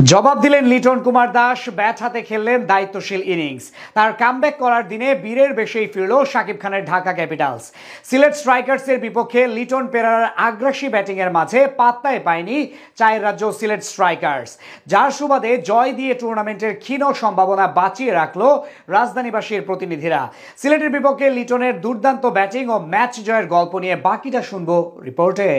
জবাব দিলেন লিটন কুমার দাস, ব্যাট হাতে খেললেন দায়িত্বশীল ইনিংস। তার কামব্যাক করার দিনে বীরের বেশেই ফিরল শাকিব খানের ঢাকা ক্যাপিটালস। সিলেট স্ট্রাইকার্সের বিপক্ষে লিটন পেরার আগ্রাসী ব্যাটিংয়ের মাঝে পাত্তাই পায়নি চায়ের রাজ্য সিলেট স্ট্রাইকার্স, যার সুবাদে জয় দিয়ে টুর্নামেন্টের ক্ষীণ সম্ভাবনা বাঁচিয়ে রাখল রাজধানীবাসীর প্রতিনিধিরা। সিলেটের বিপক্ষে লিটনের দুর্দান্ত ব্যাটিং ও ম্যাচ জয়ের গল্প নিয়ে বাকিটা শুনবো রিপোর্টে।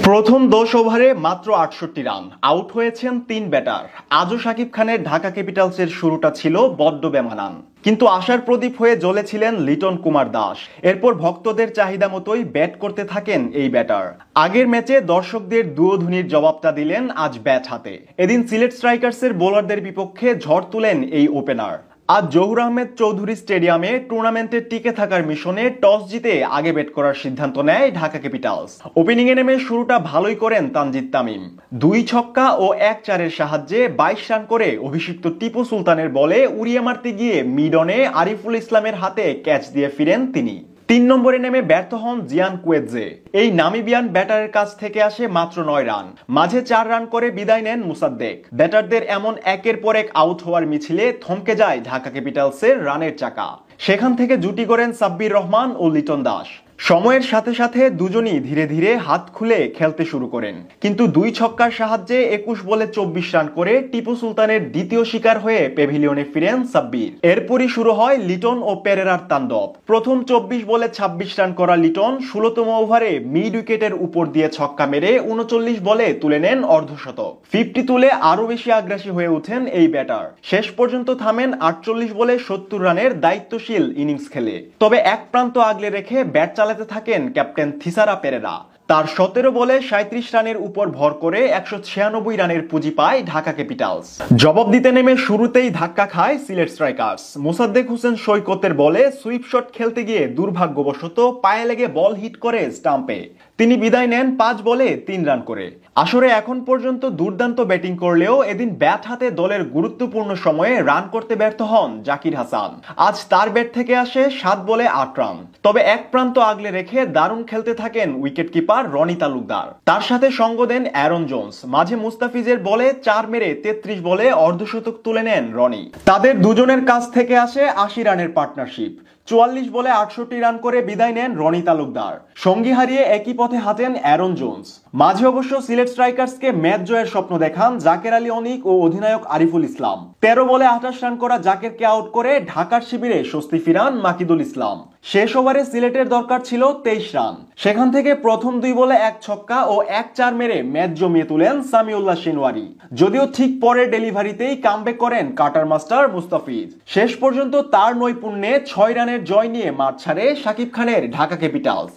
প্রথম 10 ওভারে মাত্র 68 রান, আউট হয়েছেন 3 ব্যাটার। আজও শাকিব খানের ঢাকা ক্যাপিটালসের শুরুটা ছিল বড্ড বেমানান, কিন্তু আশার প্রদীপ হয়ে জ্বলেছিলেন লিটন কুমার দাস। এরপর ভক্তদের চাহিদা মতোই ব্যাট করতে থাকেন এই ব্যাটার। আগের ম্যাচে দর্শকদের দুয়োধুনির জবাবটা দিলেন আজ ব্যাট হাতে। এদিন সিলেট স্ট্রাইকার্সের বোলারদের বিপক্ষে ঝড় তুলেন এই ওপেনার। আজ জহুর আহমেদ চৌধুরী স্টেডিয়ামে টুর্নামেন্টে টিকে থাকার মিশনে টস জিতে আগে ব্যাট করার সিদ্ধান্ত নেয় ঢাকা ক্যাপিটালস। ওপেনিংয়ে নেমে শুরুটা ভালোই করেন তানজিদ তামিম। 2 ছক্কা ও 1 চারের সাহায্যে 22 রান করে অভিষিক্ত টিপু সুলতানের বলে উড়িয়ে মারতে গিয়ে মিড অনে আরিফুল ইসলামের হাতে ক্যাচ দিয়ে ফিরেন তিনি। 3 নম্বরে নেমে ব্যর্থ হন জিয়ান কুয়েতজে। এই নামিবিয়ান ব্যাটারের কাছ থেকে আসে মাত্র 9 রান, মাঝে 4 রান করে বিদায় নেন মুসাদ্দেক। ব্যাটারদের এমন একের পর এক আউট হওয়ার মিছিলে থমকে যায় ঢাকা ক্যাপিটালসের রানের চাকা। সেখান থেকে জুটি গড়েন সাব্বির রহমান ও লিটন দাস। সময়ের সাথে সাথে দুজনই ধীরে ধীরে হাত খুলে খেলতে শুরু করেন, কিন্তু 2 ছক্কার সাহায্যে 21 বলে 24 রান করে টিপু সুলতানের দ্বিতীয় শিকার হয়ে প্যাভিলিয়নে ফিরেন সাব্বির। এরপরই শুরু হয় লিটন ও পেরেরার তাণ্ডব। প্রথম 24 বলে 26 রান করা লিটন 16তম ওভারে মিড উইকেটের উপর দিয়ে ছক্কা মেরে 39 বলে তুলে নেন অর্ধশতক। 50 তুলে আরো বেশি আগ্রাসী হয়ে ওঠেন এই ব্যাটার। শেষ পর্যন্ত থামেন 48 বলে 70 রানের দায়িত্বশীল ইনিংস খেলে। তবে এক প্রান্ত আগলে রেখে ব্যাট চালাতে থাকেন ক্যাপ্টেন থিসারা পেরেরা। তার 17 বলে 37 রানের উপর ভর করে 196 রানের পুঁজি পায় ঢাকা ক্যাপিটালস। জবাব দিতে নেমে শুরুতেই ধাক্কা খায় সিলেট স্ট্রাইকার্স। মোসাদ্দেক হোসেন সৈকতের বলে সুইপ শট খেলতে গিয়ে দুর্ভাগ্যবশত পায়ে লেগে বল হিট করে স্টাম্পে। তিনি বিদায় নেন 5 বলে 3 রান করে। আসরে এখন পর্যন্ত দুর্দান্ত ব্যাটিং করলেও এদিন ব্যাট হাতে দলের গুরুত্বপূর্ণ সময়ে রান করতে ব্যর্থ হন জাকির হাসান। আজ তার ব্যাট থেকে আসে 7 বলে 8 রান। তবে এক প্রান্ত আগলে রেখে দারুণ খেলতে থাকেন উইকেট কিপার রনি তালুকদার। তার সাথে সঙ্গ দেন অ্যারন জোন্স। মাঝে মুস্তাফিজের বলে 4 মেরে 33 বলে অর্ধশতক তুলে নেন রনি। তাদের দুজনের কাছ থেকে আসে 80 রানের পার্টনারশিপ। 44 বলে 68 রান করে বিদায় নেন রনি তালুকদার। সঙ্গী হারিয়ে একই পথে হাঁটেন অ্যারন জোন্স। মাঝে অবশ্য সিলেট স্ট্রাইকার্সকে ম্যাচ জয়ের স্বপ্ন দেখান জাকের আলী অনিক ও অধিনায়ক আরিফুল ইসলাম। 13 বলে 28 রান করা জাকেরকে আউট করে ঢাকার শিবিরে স্বস্তি ফিরান মাকিদুল ইসলাম। শেষ ওভারে সিলেটের দরকার ছিল 23 রান। সেখান থেকে প্রথম 2 বলে 1 ছক্কা ও 1 চার মেরে ম্যাচ জমিয়ে তুলেন সামিউল্লাহ শেনওয়ারি। যদিও ঠিক পরের ডেলিভারিতেই কামব্যাক করেন কাটার মাস্টার মুস্তাফিজ। শেষ পর্যন্ত তার নৈপুণ্যে 6 রানের জয় নিয়ে মাঠ ছাড়ে শাকিব খানের ঢাকা ক্যাপিটালস।